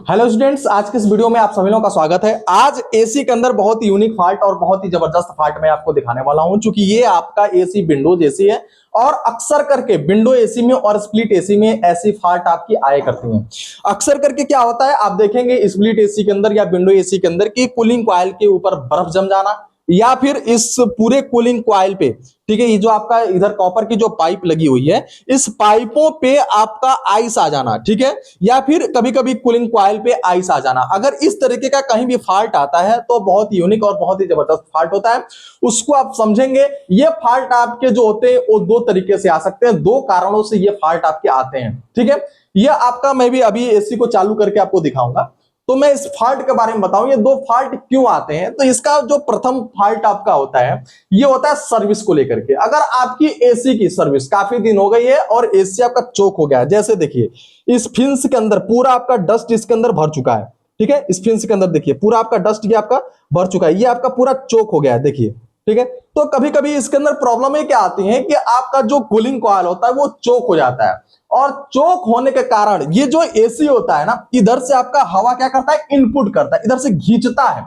Hello students, आज के इस वीडियो में आप सभी लोगों का स्वागत है। आज एसी के अंदर बहुत ही यूनिक फॉल्ट और बहुत ही जबरदस्त फॉल्ट मैं आपको दिखाने वाला हूं। चूंकि ये आपका एसी विंडोज एसी है और अक्सर करके विंडो एसी में और स्प्लिट एसी में ऐसी फॉल्ट आपकी आया करती हैं। अक्सर करके क्या होता है, आप देखेंगे स्प्लिट एसी के अंदर या विंडो एसी के अंदर की कूलिंग कॉइल के ऊपर बर्फ जम जाना, या फिर इस पूरे कूलिंग कॉइल पे, ठीक है, ये जो आपका इधर कॉपर की जो पाइप लगी हुई है, इस पाइपों पे आपका आइस आ जाना, ठीक है, या फिर कभी कभी कूलिंग कॉइल पे आइस आ जाना। अगर इस तरीके का कहीं भी फॉल्ट आता है तो बहुत ही यूनिक और बहुत ही जबरदस्त फॉल्ट होता है। उसको आप समझेंगे। ये फॉल्ट आपके जो होते हैं वो दो तरीके से आ सकते हैं, दो कारणों से ये फॉल्ट आपके आते हैं, ठीक है। ये आपका मैं भी अभी एसी को चालू करके आपको दिखाऊंगा, तो मैं इस फॉल्ट के बारे में बताऊं ये दो फॉल्ट क्यों आते हैं। तो इसका जो प्रथम फॉल्ट आपका होता है, ये होता है सर्विस को लेकर के। अगर आपकी एसी की सर्विस काफी दिन हो गई है और एसी आपका चोक हो गया है, जैसे देखिए इस फिंस के अंदर पूरा आपका डस्ट इसके अंदर भर चुका है, ठीक है, इस फिंस के अंदर देखिए पूरा आपका डस्ट ये आपका भर चुका है, ये आपका पूरा चोक हो गया है, देखिए, ठीक है। तो कभी कभी इसके अंदर प्रॉब्लम क्या आती है कि आपका जो कूलिंग कॉइल होता है वो चोक हो जाता है, और चोक होने के कारण ये जो एसी होता है ना, इधर से आपका हवा क्या करता है, इनपुट करता है, इधर से खींचता है।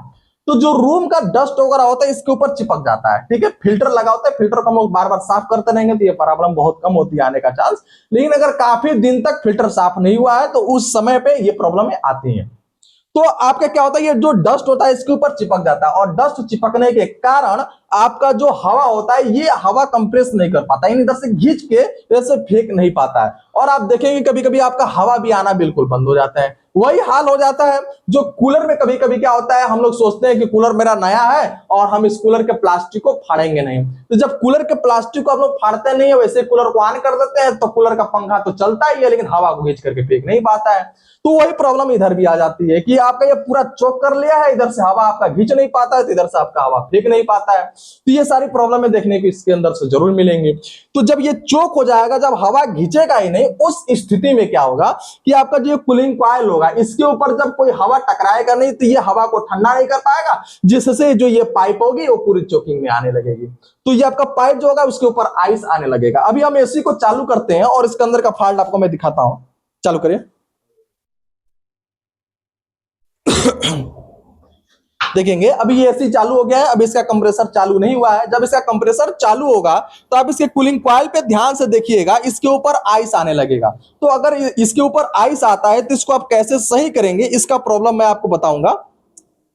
तो जो रूम का डस्ट वगैरह होता है इसके ऊपर चिपक जाता है, ठीक है। फिल्टर लगा होता है, फिल्टर को हम लोग बार बार साफ करते रहेंगे तो ये प्रॉब्लम बहुत कम होती है आने का चांस। लेकिन अगर काफी दिन तक फिल्टर साफ नहीं हुआ है तो उस समय पे ये प्रॉब्लम आती है। तो आपका क्या होता है, ये जो डस्ट होता है इसके ऊपर चिपक जाता है, और डस्ट चिपकने के कारण आपका जो हवा होता है ये हवा कंप्रेस नहीं कर पाता, इधर से खींच के इधर से फेंक नहीं पाता है, और आप देखेंगे कभी कभी आपका हवा भी आना बिल्कुल बंद हो जाता है। वही हाल हो जाता है जो कूलर में कभी कभी क्या होता है, हम लोग सोचते हैं कि कूलर मेरा नया है और हम इस कूलर के प्लास्टिक को फाड़ेंगे नहीं। तो जब कूलर के प्लास्टिक को हम लोग फाड़ते नहीं है, वैसे कूलर को ऑन कर देते हैं तो कूलर का पंखा तो चलता ही है लेकिन हवा को खींच करके फेंक नहीं पाता है। तो वही प्रॉब्लम इधर भी आ जाती है कि आपका ये पूरा चोक कर लिया है, इधर से हवा आपका खींच नहीं पाता है तो इधर से आपका हवा फेंक नहीं पाता है। तो ये सारी प्रॉब्लम देखने को इसके अंदर से जरूर मिलेंगी। तो जब ये चोक हो जाएगा, जब हवा खींचेगा ही नहीं, उस स्थिति में क्या होगा कि आपका जो कूलिंग कॉइल होगा इसके ऊपर जब कोई हवा टकराएगा नहीं तो ये हवा को ठंडा नहीं कर पाएगा, जिससे जो ये पाइप होगी वो पूरी चोकिंग में आने लगेगी। तो ये आपका पाइप जो होगा उसके ऊपर आइस आने लगेगा। अभी हम एसी को चालू करते हैं और इसके अंदर का फॉल्ट आपको मैं दिखाता हूं। चालू करिए। देखेंगे अभी ये एसी चालू हो गया है, अब इसका कंप्रेसर चालू नहीं हुआ है। जब इसका कंप्रेसर चालू होगा तो आप इसके कूलिंग कॉइल पे ध्यान से देखिएगा, इसके ऊपर आइस आने लगेगा। तो अगर इसके ऊपर आइस आता है तो इसको आप कैसे सही करेंगे, इसका प्रॉब्लम मैं आपको बताऊंगा,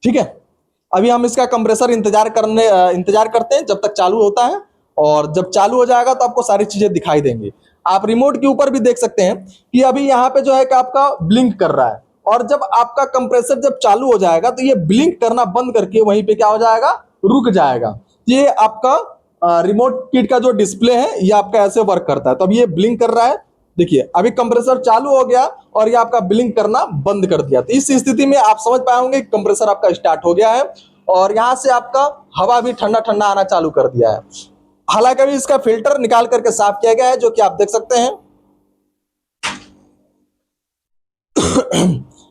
ठीक है। अभी हम इसका कंप्रेसर इंतजार करते हैं जब तक चालू होता है, और जब चालू हो जाएगा तो आपको सारी चीजें दिखाई देंगी। आप रिमोट के ऊपर भी देख सकते हैं कि अभी यहाँ पे जो है कि आपका ब्लिंक कर रहा है, और जब आपका कंप्रेसर जब चालू हो जाएगा तो ये ब्लिंक करना बंद करके वहीं पे क्या हो जाएगा, रुक जाएगा। ये आपका रिमोट किट का जो डिस्प्ले है ये आपका ऐसे वर्क करता है। तो अब ये ब्लिंक कर रहा है, देखिए अभी कंप्रेसर चालू हो गया और ये आपका ब्लिंक करना बंद कर दिया। तो इस स्थिति में आप समझ पाए होंगे कंप्रेसर आपका स्टार्ट हो गया है, और यहां से आपका हवा भी ठंडा ठंडा आना चालू कर दिया है। हालांकि अभी इसका फिल्टर निकाल करके साफ किया गया है, जो कि आप देख सकते हैं।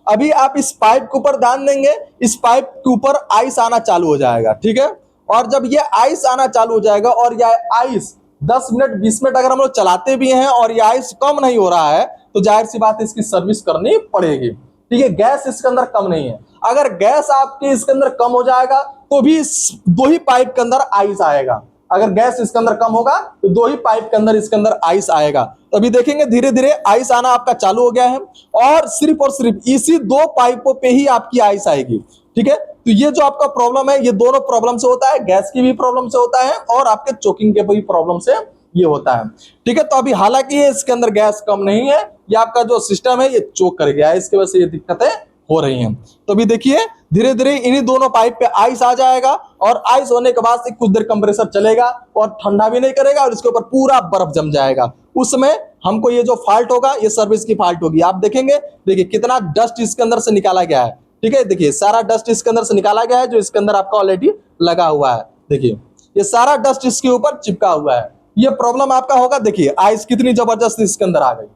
अभी आप इस पाइप के ऊपर ध्यान देंगे, इस पाइप के ऊपर आइस आना चालू हो जाएगा, ठीक है। और जब ये आइस आना चालू हो जाएगा और ये आइस 10 मिनट 20 मिनट अगर हम लोग चलाते भी हैं और ये आइस कम नहीं हो रहा है तो जाहिर सी बात है इसकी सर्विस करनी पड़ेगी, ठीक है। गैस इसके अंदर कम नहीं है, अगर गैस आपके इसके अंदर कम हो जाएगा तो भी दो ही पाइप के अंदर आइस आएगा। अगर गैस इसके अंदर कम होगा तो दो ही पाइप के अंदर इसके अंदर आइस आएगा। तो अभी देखेंगे धीरे धीरे आइस आना आपका चालू हो गया है, और सिर्फ इसी दो पाइपों पे ही आपकी आइस आएगी, ठीक है। तो ये जो आपका प्रॉब्लम है ये दोनों प्रॉब्लम से होता है, गैस की भी प्रॉब्लम से होता है और आपके चोकिंग के भी प्रॉब्लम से ये होता है, ठीक है। तो अभी हालांकि ये इसके अंदर गैस कम नहीं है, ये आपका जो सिस्टम है ये चोक कर गया है, इसकी वजह से ये दिक्कतें हो रही हैं। तो अभी देखिए धीरे धीरे इन्हीं दोनों पाइप पे आइस आ जाएगा, और आइस होने के बाद कुछ देर कंप्रेसर चलेगा और ठंडा भी नहीं करेगा और इसके ऊपर पूरा बर्फ जम जाएगा। उस समय हमको ये जो फॉल्ट होगा ये सर्विस की फॉल्ट होगी। आप देखेंगे, देखिए कितना डस्ट इसके अंदर से निकाला गया है, ठीक है। देखिए सारा डस्ट इसके अंदर से निकाला गया है जो इसके अंदर आपका ऑलरेडी लगा हुआ है। देखिए ये सारा डस्ट इसके ऊपर चिपका हुआ है। ये प्रॉब्लम आपका होगा, देखिए आइस कितनी जबरदस्त इसके अंदर आ गई।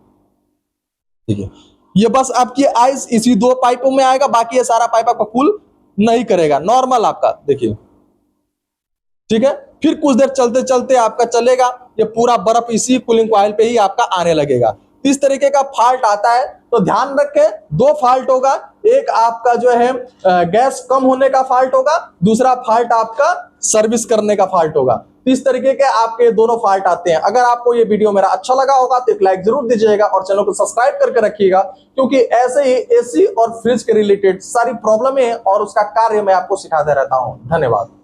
देखिए ये बस आपकी आइस इसी दो पाइपों में आएगा, बाकी ये सारा पाइप आपका कूल नहीं करेगा, नॉर्मल आपका, देखिए, ठीक है। फिर कुछ देर चलते चलते आपका चलेगा, ये पूरा बर्फ इसी कूलिंग कॉइल पे ही आपका आने लगेगा। तो इस तरीके का फॉल्ट आता है तो ध्यान रखें, दो फॉल्ट होगा, एक आपका जो है गैस कम होने का फॉल्ट होगा, दूसरा फॉल्ट आपका सर्विस करने का फॉल्ट होगा। तो इस तरीके के आपके दोनों फॉल्ट आते हैं। अगर आपको ये वीडियो मेरा अच्छा लगा होगा तो एक लाइक जरूर दीजिएगा और चैनल को सब्सक्राइब करके रखिएगा, क्योंकि ऐसे ही एसी और फ्रिज के रिलेटेड सारी प्रॉब्लम है और उसका कार्य मैं आपको सिखाते रहता हूं। धन्यवाद।